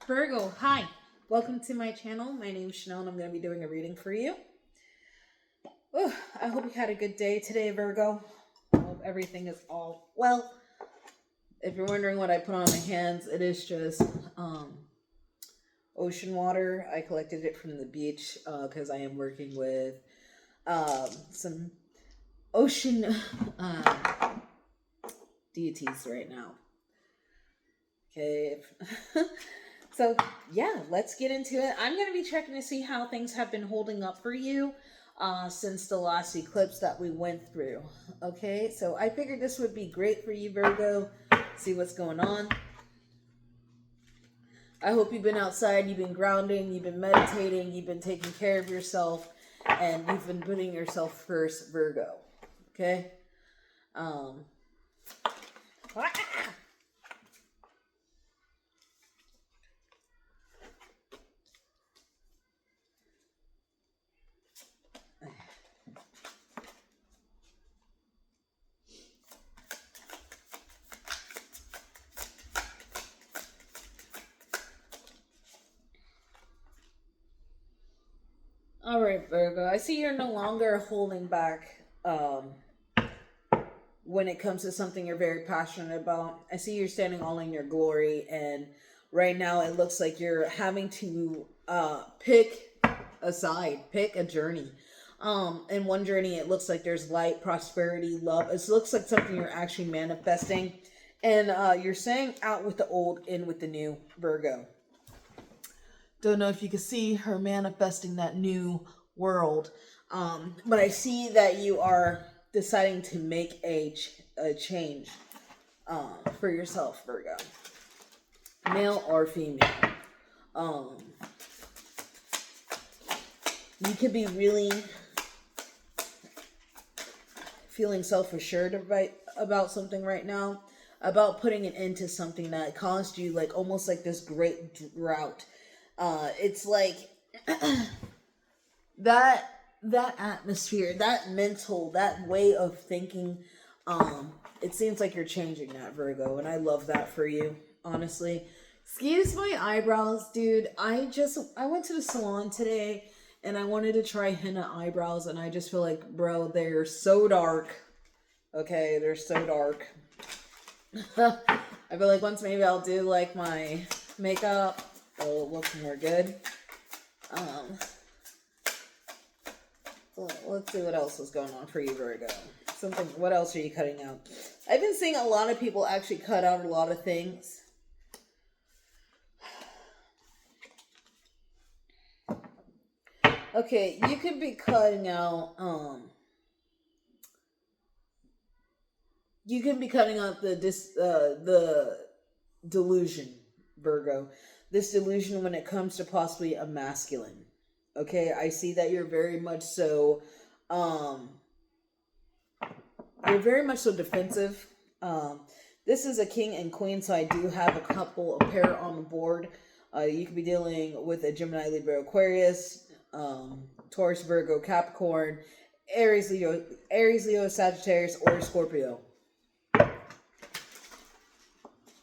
Virgo, hi. Welcome to my channel. My name is Chanel and I'm going to be doing a reading for you. Ooh, I hope you had a good day today, Virgo. I hope everything is all well. If you're wondering what I put on my hands, it is just ocean water. I collected it from the beach because I am working with some ocean deities right now. Okay. So, yeah, let's get into it. I'm going to be checking to see how things have been holding up for you since the last eclipse that we went through. Okay, so I figured this would be great for you, Virgo. See what's going on. I hope you've been outside, you've been grounding, you've been meditating, you've been taking care of yourself, and you've been putting yourself first, Virgo. Okay? All right, Virgo. I see you're no longer holding back when it comes to something you're very passionate about. I see you're standing all in your glory, and right now it looks like you're having to pick a side, pick a journey. In one journey, it looks like there's light, prosperity, love. It looks like something you're actually manifesting, and you're saying out with the old, in with the new, Virgo. Don't know if you can see her manifesting that new world. But I see that you are deciding to make a change for yourself, Virgo. Male or female. Um, you could be really feeling self-assured about something right now. About putting an end to something that caused you like almost like this great drought. It's like that atmosphere, that mental, that way of thinking. It seems like you're changing that, Virgo, and I love that for you, honestly. Excuse my eyebrows, dude. I went to the salon today and I wanted to try henna eyebrows, and I just feel like, bro, they're so dark. Okay, they're so dark. I feel like once maybe I'll do like my makeup, it'll look more good. Let's see what else is going on for you, Virgo. Something. What else are you cutting out? I've been seeing a lot of people actually cut out a lot of things. Okay, you could be cutting out. You can be cutting out the delusion, Virgo. This delusion when it comes to possibly a masculine. Okay, I see that you're very much so you're very much so defensive. This is a king and queen, so I do have a couple, a pair on the board. You could be dealing with a Gemini, Libra, Aquarius, Taurus, Virgo, Capricorn, Aries, Leo, Sagittarius, or Scorpio.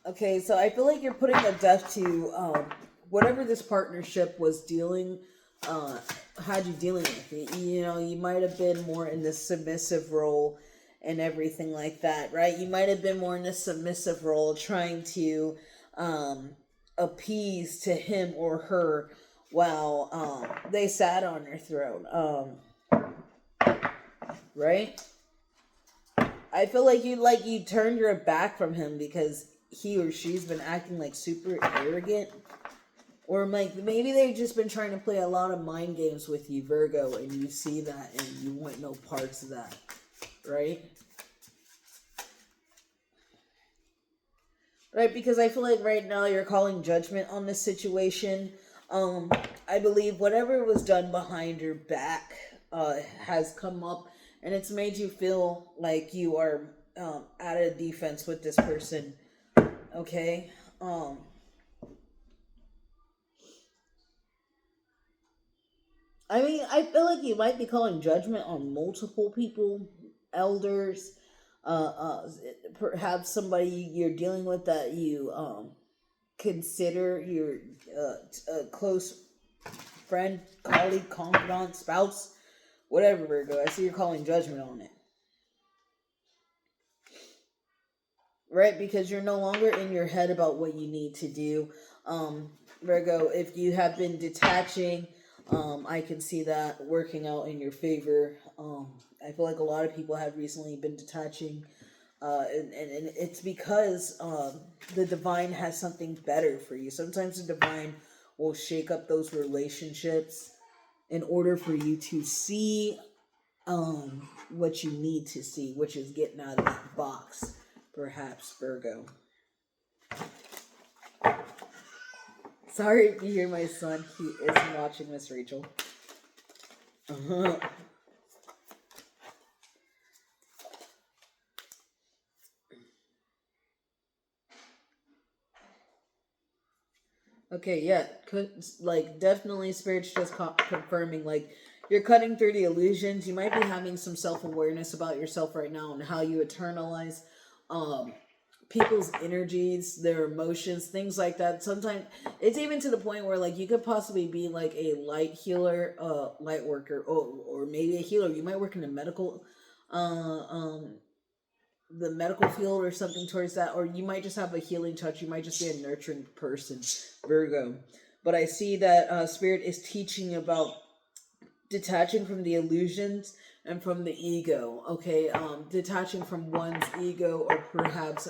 Okay, so I feel like you're putting a death to whatever this partnership was dealing, had you dealing with it. You know, you might have been more in this submissive role and everything like that, right? You might have been more in a submissive role, trying to appease to him or her while they sat on your throne, right? I feel like you turned your back from him because he or she's been acting like super arrogant, or like maybe they've just been trying to play a lot of mind games with you, Virgo, and you see that and you want no parts of that, right? Right, because I feel like right now you're calling judgment on this situation. I believe whatever was done behind your back has come up, and it's made you feel like you are out of defense with this person. Okay. I mean, I feel like you might be calling judgment on multiple people, elders, uh, uh, perhaps somebody you're dealing with that you consider your a close friend, colleague, confidant, spouse, whatever, Virgo. I see you're calling judgment on it. Right? Because you're no longer in your head about what you need to do. Virgo, if you have been detaching, I can see that working out in your favor. I feel like a lot of people have recently been detaching, and it's because the divine has something better for you. Sometimes the divine will shake up those relationships in order for you to see what you need to see, which is getting out of that box, perhaps, Virgo. Sorry if you hear my son. He is watching Miss Rachel. Uh-huh. Okay, yeah. Like, definitely Spirit's just confirming, like, you're cutting through the illusions. You might be having some self-awareness about yourself right now and how you internalize um, people's energies, their emotions, things like that. Sometimes it's even to the point where, like, you could possibly be like a light healer, light worker, or maybe a healer. You might work in a medical, um, the medical field or something towards that, or you might just have a healing touch. You might just be a nurturing person, Virgo. But I see that Spirit is teaching about detaching from the illusions and from the ego. Okay, detaching from one's ego, or perhaps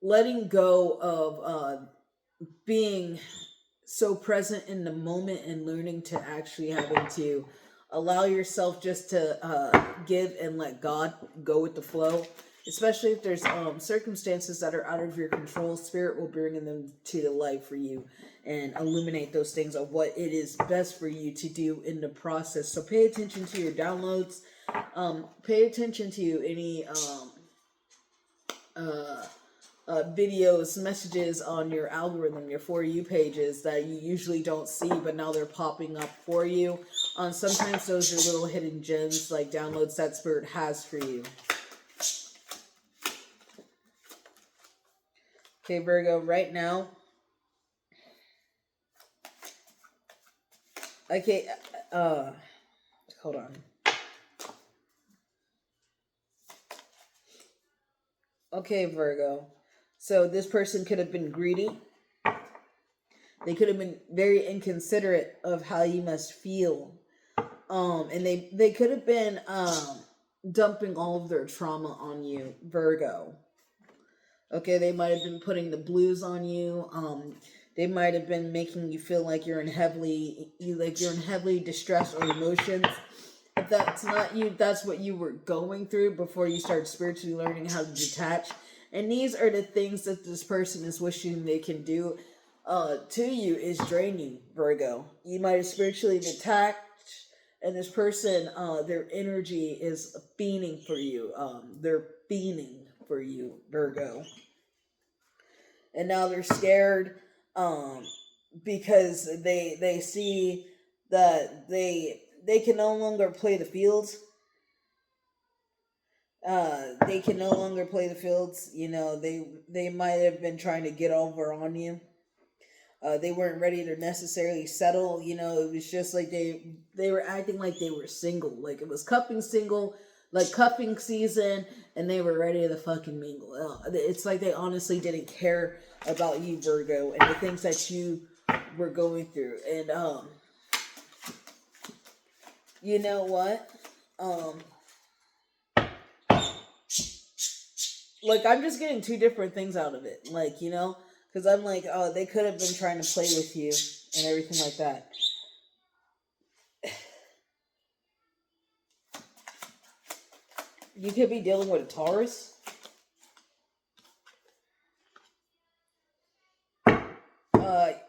letting go of being so present in the moment and learning to actually having to allow yourself just to give and let God go with the flow. Especially if there's circumstances that are out of your control, Spirit will bring them to the light for you and illuminate those things of what it is best for you to do in the process. So pay attention to your downloads. Pay attention to any uh, videos, messages on your algorithm, your For You pages that you usually don't see, but now they're popping up for you. Sometimes those are little hidden gems, like downloads that Spirit has for you. Okay, Virgo, right now. Okay, hold on. Okay, Virgo. So this person could have been greedy. They could have been very inconsiderate of how you must feel. And they could have been dumping all of their trauma on you, Virgo. Okay, they might have been putting the blues on you. They might have been making you feel like you're in heavily distress or emotions. If that's not you, that's what you were going through before you started spiritually learning how to detach. And these are the things that this person is wishing they can do to you, is drain you, Virgo. You might have spiritually detached, and this person, their energy is fiending for you. They're fiending for you, Virgo. And now they're scared because they see that they can no longer play the fields. They can no longer play the fields. You know, they might have been trying to get over on you. They weren't ready to necessarily settle. You know, it was just like they were acting like they were single, like it was cuffing season, and they were ready to fucking mingle. It's like they honestly didn't care about you, Virgo, and the things that you were going through. And you know what? Like, I'm just getting two different things out of it. Like, you know, because I'm like, oh, they could have been trying to play with you and everything like that. You could be dealing with a Taurus.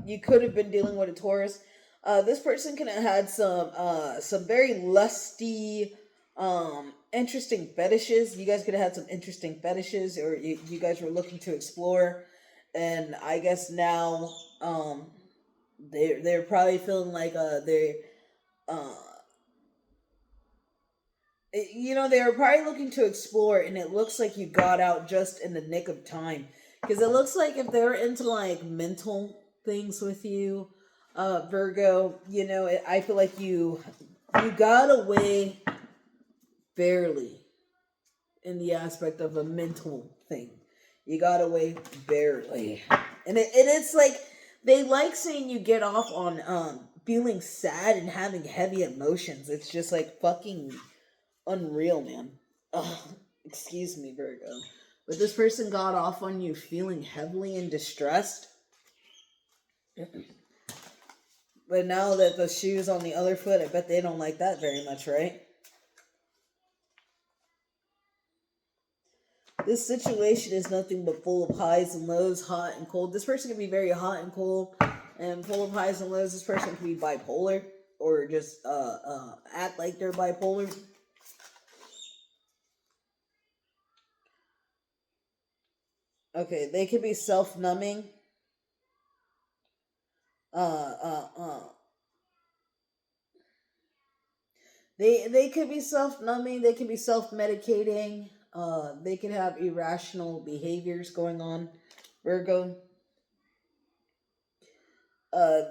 You could have been dealing with a Taurus. This person could have had some very lusty, interesting fetishes. You guys could have had some interesting fetishes, or you guys were looking to explore. And I guess now, they're probably feeling like uh you know, they were probably looking to explore, and it looks like you got out just in the nick of time. Because it looks like if they're into like mental things with you, Virgo, I feel like you got away barely in the aspect of a mental thing. You got away barely, and it's like they like seeing you get off on feeling sad and having heavy emotions. It's just like fucking unreal, man. Ugh, excuse me, Virgo. But this person got off on you feeling heavily and distressed. But now that the shoe's on the other foot, I bet they don't like that very much, right? This situation is nothing but full of highs and lows, hot and cold. This person can be very hot and cold and full of highs and lows. This person can be bipolar or just act like they're bipolar. Okay, they could be self-numbing. Uh, uh, uh. They could be self-numbing. They could be self-medicating. They could have irrational behaviors going on. Virgo. Uh,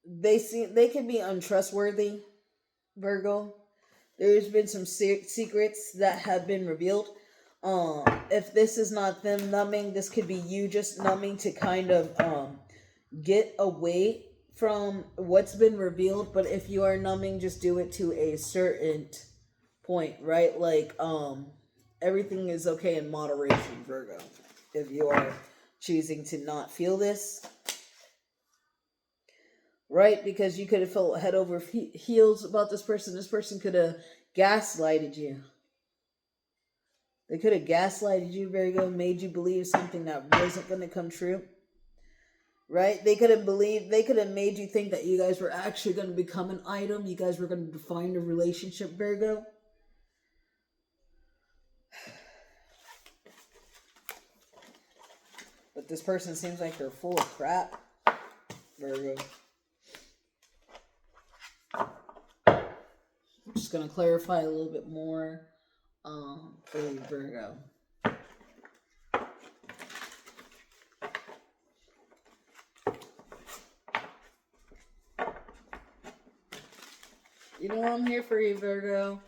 they can be untrustworthy. Virgo. There's been some secrets that have been revealed. If this is not them numbing, this could be you just numbing to kind of get away from what's been revealed. But if you are numbing, just do it to a certain point, right? Like everything is okay in moderation, Virgo. If you are choosing to not feel this, right? Because you could have felt head over heels about this person. This person could have gaslighted you. They could have gaslighted you, Virgo, made you believe something that wasn't going to come true. Right? They could have made you think that you guys were actually going to become an item. You guys were going to define a relationship, Virgo. But this person seems like they're full of crap, Virgo. I'm just going to clarify a little bit more for you, Virgo. You know I'm here for you, Virgo.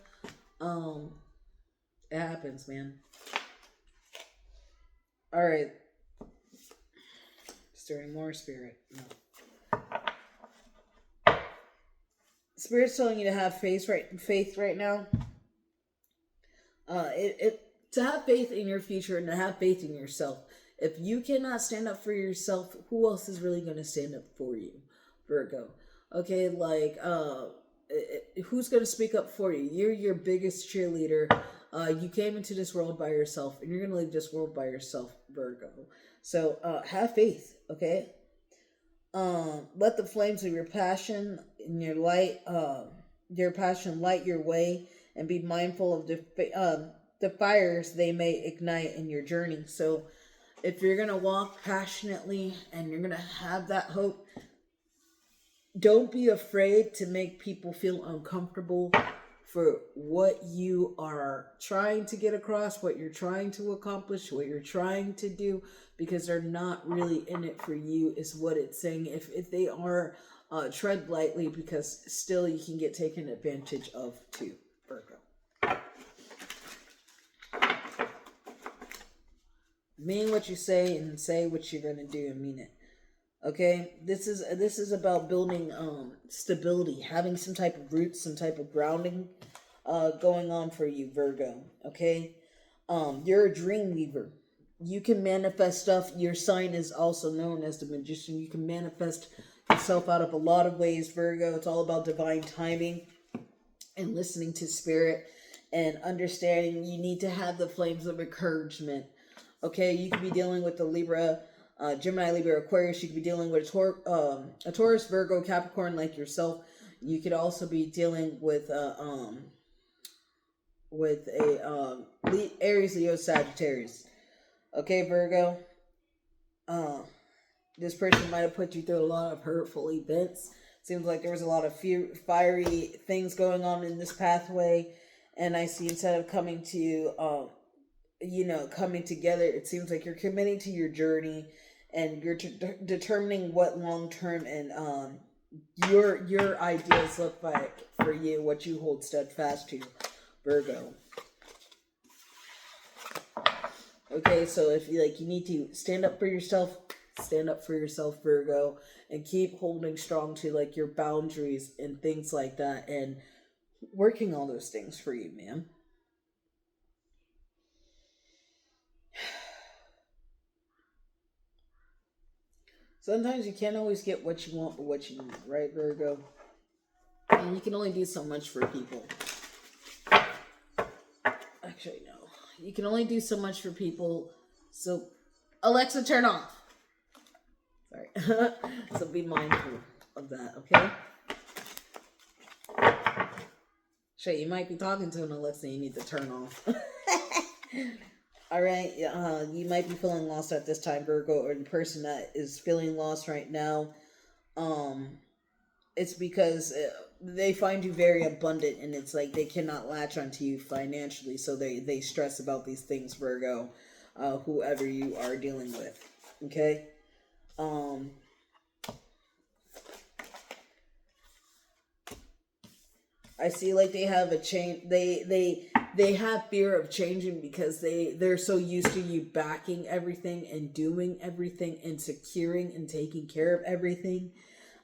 It happens, man. All right. Stirring more spirit. No. Spirit's telling you to have faith right now. To have faith in your future and to have faith in yourself. If you cannot stand up for yourself, who else is really going to stand up for you, Virgo? Okay, like who's going to speak up for you? You're your biggest cheerleader. You came into this world by yourself, and you're going to leave this world by yourself, Virgo. So have faith, okay? Let the flames of your passion and your passion light your way, and be mindful of the fires they may ignite in your journey. So if you're going to walk passionately and you're going to have that hope, don't be afraid to make people feel uncomfortable for what you are trying to get across, what you're trying to accomplish, what you're trying to do, because they're not really in it for you, is what it's saying. If they are, tread lightly, because still you can get taken advantage of too, Virgo. Mean what you say and say what you're going to do and mean it. Okay, this is about building stability, having some type of roots, some type of grounding going on for you, Virgo. Okay, you're a dream weaver. You can manifest stuff. Your sign is also known as the magician. You can manifest yourself out of a lot of ways, Virgo. It's all about divine timing and listening to spirit and understanding. You need to have the flames of encouragement. Okay, you could be dealing with the Libra, Gemini, Libra, Aquarius. You could be dealing with a Taurus, Virgo, Capricorn, like yourself. You could also be dealing with a Aries, Leo, Sagittarius. Okay, Virgo. This person might have put you through a lot of hurtful events. Seems like there was a lot of fiery things going on in this pathway, and I see instead of coming to you, coming together. It seems like you're committing to your journey, and you're determining what long term and your ideas look like for you, what you hold steadfast to, Virgo. Okay, so if you need to stand up for yourself, stand up for yourself, Virgo, and keep holding strong to your boundaries and things like that, and working all those things for you, man. Sometimes you can't always get what you want, but what you need, right, Virgo? And you can only do so much for people. Actually, no. You can only do so much for people. So, Alexa, turn off. Sorry. So be mindful of that, okay? Shit, you might be talking to an Alexa you need to turn off. All right, you might be feeling lost at this time, Virgo, or the person that is feeling lost right now. It's because they find you very abundant, and it's like they cannot latch onto you financially, so they stress about these things, Virgo. Whoever you are dealing with, okay. I see they have a change. They have fear of changing because they're so used to you backing everything and doing everything and securing and taking care of everything,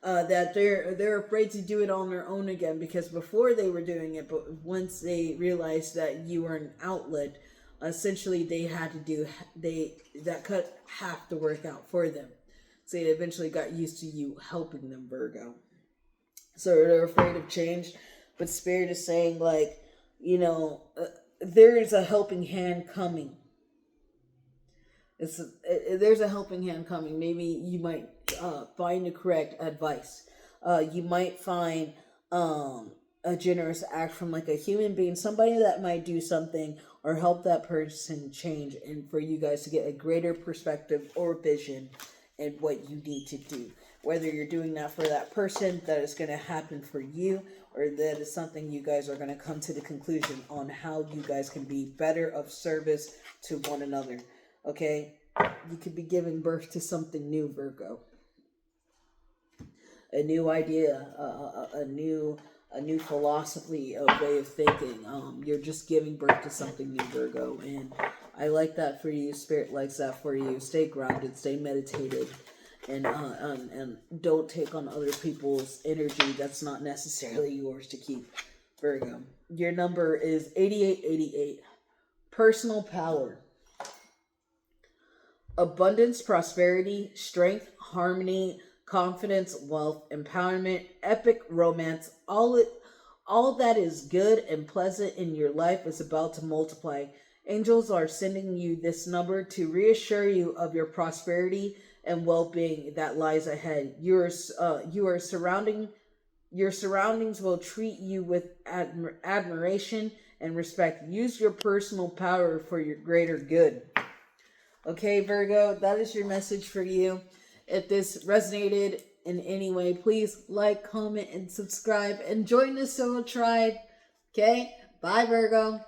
that they're afraid to do it on their own again, because before they were doing it, but once they realized that you were an outlet, essentially they had to do that cut half the work out for them. So they eventually got used to you helping them, Virgo. So they're afraid of change, but Spirit is saying there is a helping hand coming. There's a helping hand coming. Maybe you might find the correct advice. You might find a generous act from a human being, somebody that might do something or help that person change, and for you guys to get a greater perspective or vision in what you need to do. Whether you're doing that for that person, that is going to happen for you, or that is something you guys are going to come to the conclusion on how you guys can be better of service to one another. Okay? You could be giving birth to something new, Virgo. A new idea, a new philosophy, a way of thinking. You're just giving birth to something new, Virgo, and I like that for you. Spirit likes that for you. Stay grounded, stay meditated, and don't take on other people's energy that's not necessarily yours to keep, Virgo. Your number is 8888. Personal power. Abundance, prosperity, strength, harmony, confidence, wealth, empowerment, epic romance, all that is good and pleasant in your life is about to multiply. Angels are sending you this number to reassure you of your prosperity and well-being that lies ahead. Your surroundings will treat you with admiration and respect. Use your personal power for your greater good. Okay, Virgo, that is your message for you. If this resonated in any way, please like, comment, and subscribe, and join the Soul Tribe. Okay, bye, Virgo.